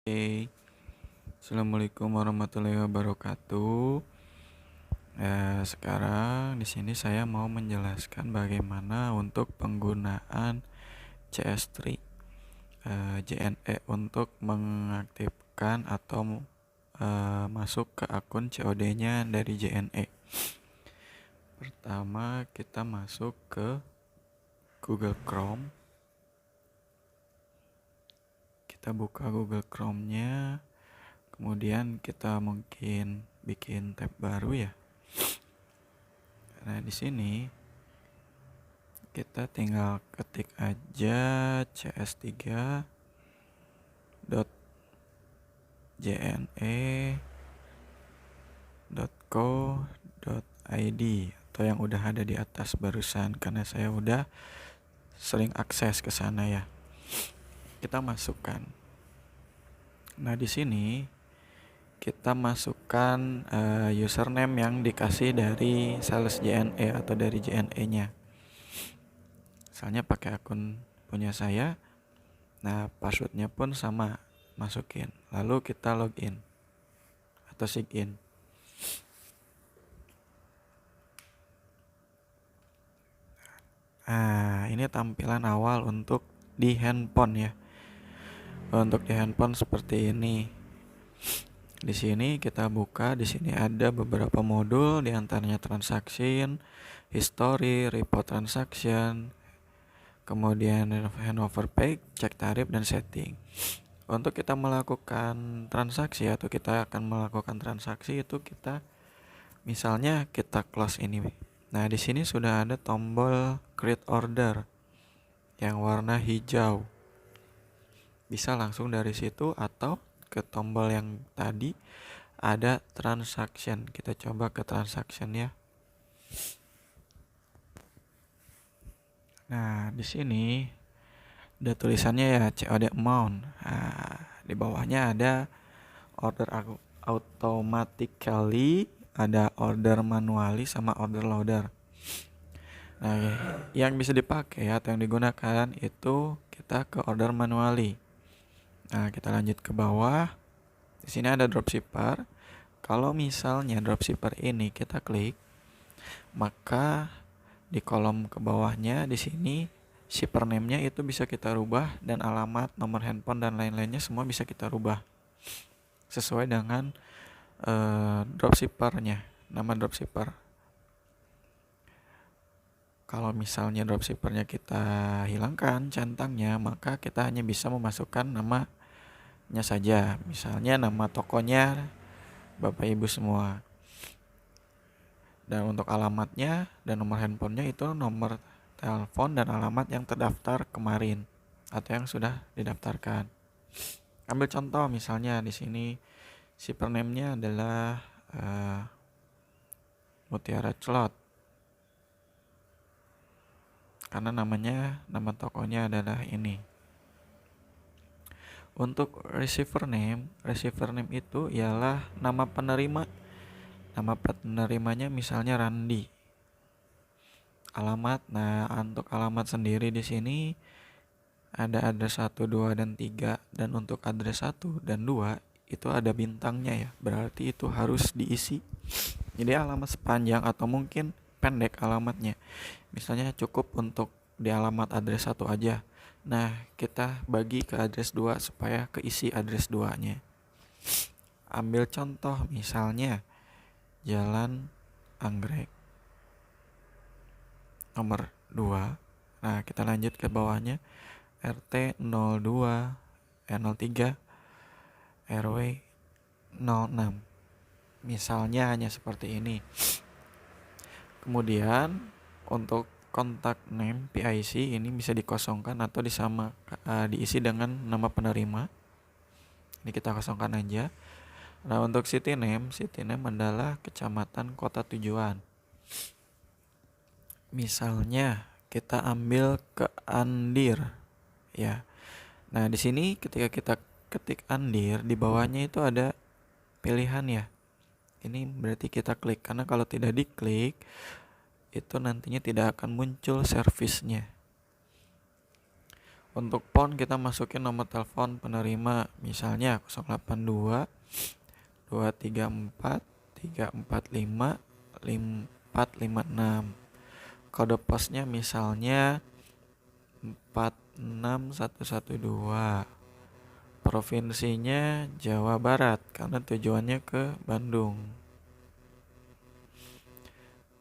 Oke, Assalamualaikum warahmatullahi wabarakatuh. Sekarang di sini saya mau menjelaskan bagaimana untuk penggunaan CS3 JNE untuk mengaktifkan atau masuk ke akun COD-nya dari JNE. Pertama, kita masuk ke Google Chrome. Kita buka Google Chrome-nya. Kemudian kita mungkin bikin tab baru ya. Nah, di sini kita tinggal ketik aja cs3.jne.co.id atau yang udah ada di atas barusan, karena saya udah sering akses ke sana ya. Kita masukkan. Nah, di sini kita masukkan username yang dikasih dari sales JNE atau dari JNE-nya. Misalnya pakai akun punya saya. Nah, passwordnya pun sama, masukin. Lalu kita login atau sign. Nah, ini tampilan awal untuk di handphone ya. Untuk di handphone seperti ini. Di sini kita buka, di sini ada beberapa modul, di antaranya transaction, history, report transaction, kemudian handover page, cek tarif, dan setting. Untuk kita melakukan transaksi atau kita akan melakukan transaksi itu kita misalnya kita close ini. Nah, di sini sudah ada tombol create order yang warna hijau. Bisa langsung dari situ atau ke tombol yang tadi ada transaction. Kita coba ke transaction ya. Nah, di sini ada tulisannya ya COD amount. Nah, di bawahnya ada order automatically, ada order manually sama order loader. Nah, yang bisa dipakai atau yang digunakan itu kita ke order manually. Nah, kita lanjut ke bawah. Di sini ada dropshipper. Kalau misalnya dropshipper ini kita klik, maka di kolom ke bawahnya di sini shipper name-nya itu bisa kita rubah, dan alamat, nomor handphone, dan lain-lainnya semua bisa kita rubah sesuai dengan dropshipper-nya, nama dropshipper. Kalau misalnya dropshipper-nya kita hilangkan centangnya, maka kita hanya bisa memasukkan namanya saja. Misalnya nama tokonya Bapak Ibu semua. Dan untuk alamatnya dan nomor handphonenya itu nomor telepon dan alamat yang terdaftar kemarin atau yang sudah didaftarkan. Ambil contoh misalnya di sini shipper name-nya adalah Mutiara Clot. Karena nama tokonya adalah ini. Untuk receiver name itu ialah nama penerima. Nama penerimanya misalnya Randi. Alamat, nah untuk alamat sendiri di sini ada address 1, 2, dan 3, dan untuk address 1 dan 2 itu ada bintangnya ya. Berarti itu harus diisi. Jadi alamat sepanjang atau mungkin pendek alamatnya. Misalnya cukup untuk di alamat address 1 aja. Nah, kita bagi ke address 2 supaya keisi address 2-nya. Ambil contoh misalnya Jalan Anggrek nomor 2. Nah, kita lanjut ke bawahnya RT 02 03 RW 06. Misalnya hanya seperti ini. Kemudian untuk kontak name PIC ini bisa dikosongkan atau diisi dengan nama penerima. Ini kita kosongkan aja. Nah, untuk city name adalah kecamatan kota tujuan. Misalnya kita ambil ke Andir ya. Nah, di sini ketika kita ketik Andir, di bawahnya itu ada pilihan ya. Ini berarti kita klik, karena kalau tidak diklik itu nantinya tidak akan muncul servisnya. Untuk PON kita masukin nomor telepon penerima, misalnya 082 234 345 456. Kode posnya misalnya 46112. Provinsinya Jawa Barat karena tujuannya ke Bandung.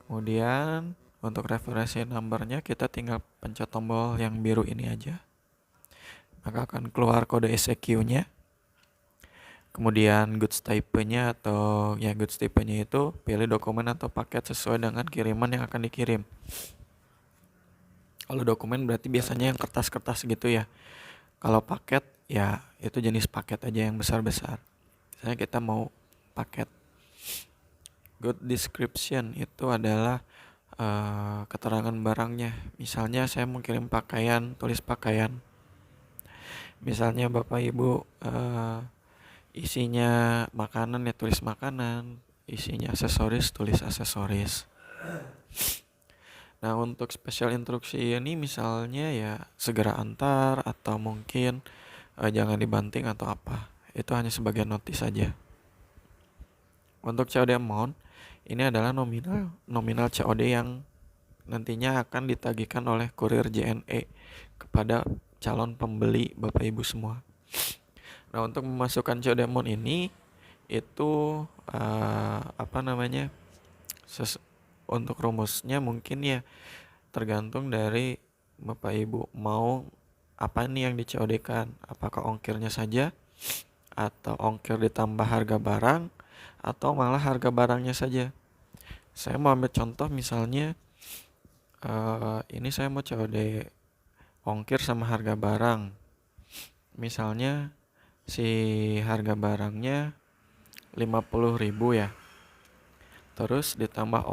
Kemudian untuk referensi numbernya kita tinggal pencet tombol yang biru ini aja, maka akan keluar kode SEQ-nya. Kemudian goods type-nya atau goods type-nya itu pilih dokumen atau paket sesuai dengan kiriman yang akan dikirim. Kalau dokumen berarti biasanya yang kertas-kertas gitu ya. Kalau paket ya itu jenis paket aja yang besar-besar. Misalnya kita mau paket. Good description itu adalah keterangan barangnya. Misalnya saya mau kirim pakaian, tulis pakaian. Misalnya Bapak Ibu isinya makanan ya tulis makanan, isinya aksesoris tulis aksesoris. Nah untuk special instruksi ini misalnya ya segera antar atau mungkin jangan dibanting atau apa. Itu hanya sebagai notis saja. Untuk COD amount ini adalah nominal COD yang nantinya akan ditagihkan oleh kurir JNE kepada calon pembeli Bapak Ibu semua. Nah untuk memasukkan COD amount ini itu untuk rumusnya mungkin ya tergantung dari Bapak Ibu mau apa nih yang di-COD-kan, apakah ongkirnya saja atau ongkir ditambah harga barang atau malah harga barangnya saja. Saya mau ambil contoh misalnya ini saya mau COD ongkir sama harga barang. Misalnya si harga barangnya 50.000 ya. Terus ditambah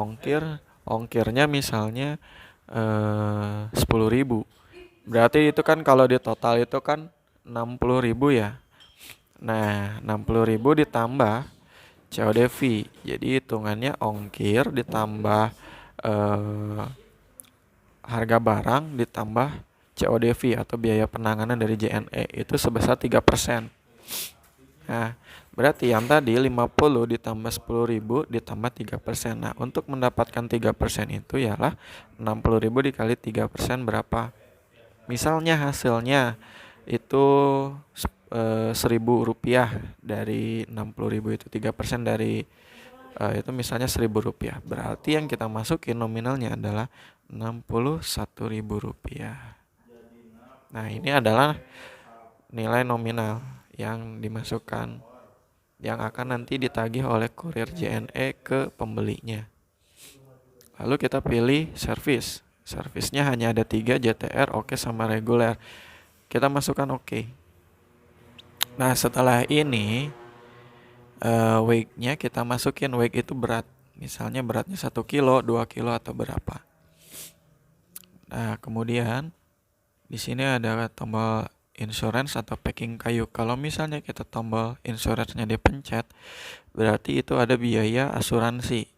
ongkirnya misalnya 10.000. Berarti itu kan kalau di total itu kan 60.000 ya. Nah 60.000 ditambah COD fee. Jadi hitungannya ongkir ditambah harga barang ditambah COD fee atau biaya penanganan dari JNE itu sebesar 3%. Nah, berarti yang tadi 50 ditambah 10.000 ditambah 3%. Nah, untuk mendapatkan 3% itu ialah 60.000 dikali 3% berapa? Misalnya hasilnya itu 1.000 rupiah dari 60.000 itu 3% dari itu misalnya 1.000 rupiah. Berarti yang kita masukin nominalnya adalah 61.000 rupiah. Nah ini adalah nilai nominal yang dimasukkan yang akan nanti ditagih oleh kurir JNE ke pembelinya. Lalu kita pilih service. Servisnya hanya ada 3, JTR, oke sama reguler. Kita masukkan oke. Nah setelah ini weight-nya kita masukin. Weight itu berat. Misalnya beratnya 1 kilo, 2 kilo atau berapa. Nah kemudian di sini ada tombol insurance atau packing kayu. Kalau misalnya kita tombol insurance-nya dipencet, berarti itu ada biaya asuransi.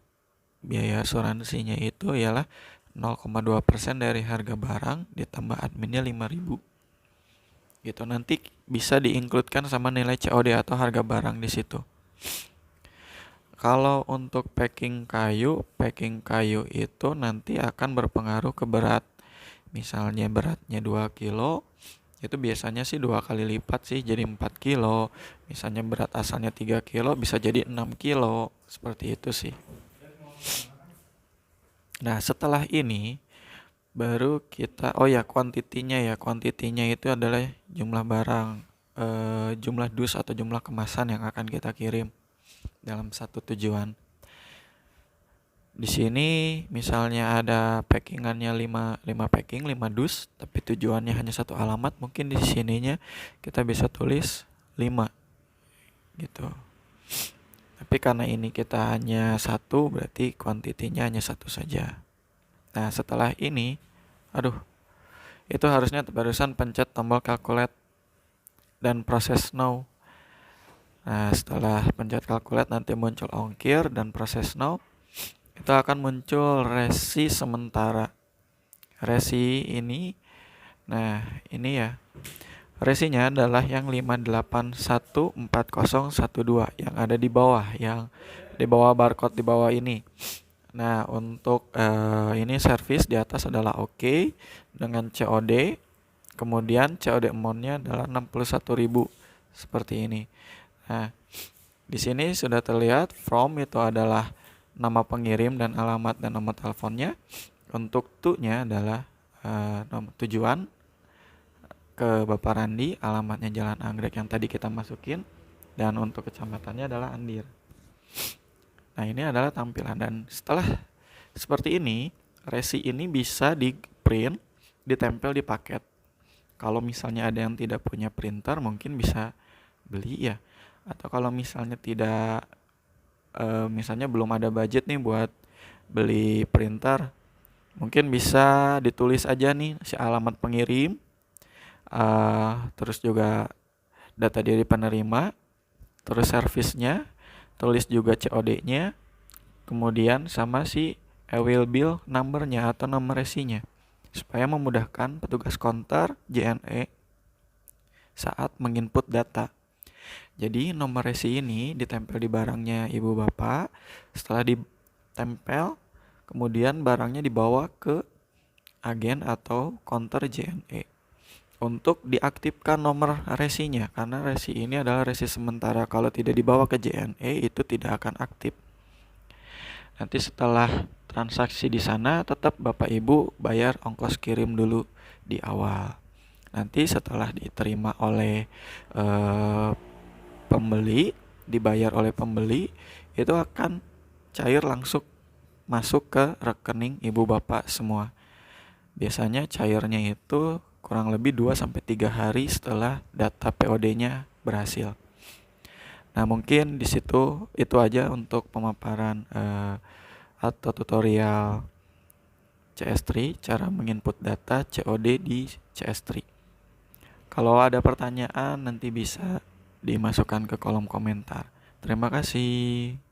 Biaya asuransinya itu ialah 0,2% dari harga barang ditambah adminnya 5.000. Gitu nanti bisa diinkludkan sama nilai COD atau harga barang di situ. Kalau untuk packing kayu itu nanti akan berpengaruh ke berat. Misalnya beratnya 2 kilo, itu biasanya sih 2 kali lipat sih jadi 4 kilo. Misalnya berat asalnya 3 kilo bisa jadi 6 kilo. Seperti itu sih. Nah setelah ini baru kita, kuantitinya itu adalah jumlah barang, jumlah dus atau jumlah kemasan yang akan kita kirim dalam satu tujuan. Di sini misalnya ada packingannya 5 packing, 5 dus, tapi tujuannya hanya satu alamat, mungkin di sininya kita bisa tulis 5 gitu. Tapi karena ini kita hanya satu, berarti kuantitinya hanya satu saja. Nah setelah ini, itu harusnya barusan pencet tombol calculate dan proses now. Nah setelah pencet calculate nanti muncul ongkir dan proses now. Itu akan muncul resi sementara. Resi ini Nah, ini ya. Resinya adalah yang 58140112 yang ada di bawah, yang di bawah barcode di bawah ini. Nah, untuk ini servis di atas adalah oke dengan COD. Kemudian COD amount-nya adalah 61.000 seperti ini. Nah, di sini sudah terlihat from itu adalah nama pengirim dan alamat dan nomor teleponnya. Untuk to-nya adalah tujuan ke Bapak Randi, alamatnya Jalan Anggrek yang tadi kita masukin, dan untuk kecamatannya adalah Andir. Nah, ini adalah tampilan, dan setelah seperti ini, resi ini bisa di print, ditempel di paket. Kalau misalnya ada yang tidak punya printer, mungkin bisa beli ya. Atau kalau misalnya tidak, misalnya belum ada budget nih buat beli printer, mungkin bisa ditulis aja nih si alamat pengirim, terus juga data diri penerima, terus servisnya, tulis juga COD-nya, kemudian sama si will bill number-nya atau nomor resinya, supaya memudahkan petugas counter JNE saat menginput data. Jadi nomor resi ini ditempel di barangnya ibu bapak. Setelah ditempel, kemudian barangnya dibawa ke agen atau counter JNE untuk diaktifkan nomor resinya, karena resi ini adalah resi sementara. Kalau tidak dibawa ke JNE itu tidak akan aktif. Nanti setelah transaksi di sana, tetap Bapak Ibu bayar ongkos kirim dulu di awal. Nanti setelah diterima oleh pembeli, dibayar oleh pembeli, itu akan cair langsung masuk ke rekening ibu bapak semua. Biasanya cairnya itu kurang lebih 2-3 hari setelah data POD-nya berhasil. Nah, mungkin di situ itu aja untuk pemaparan atau tutorial CS3, cara menginput data COD di CS3. Kalau ada pertanyaan nanti bisa dimasukkan ke kolom komentar. Terima kasih.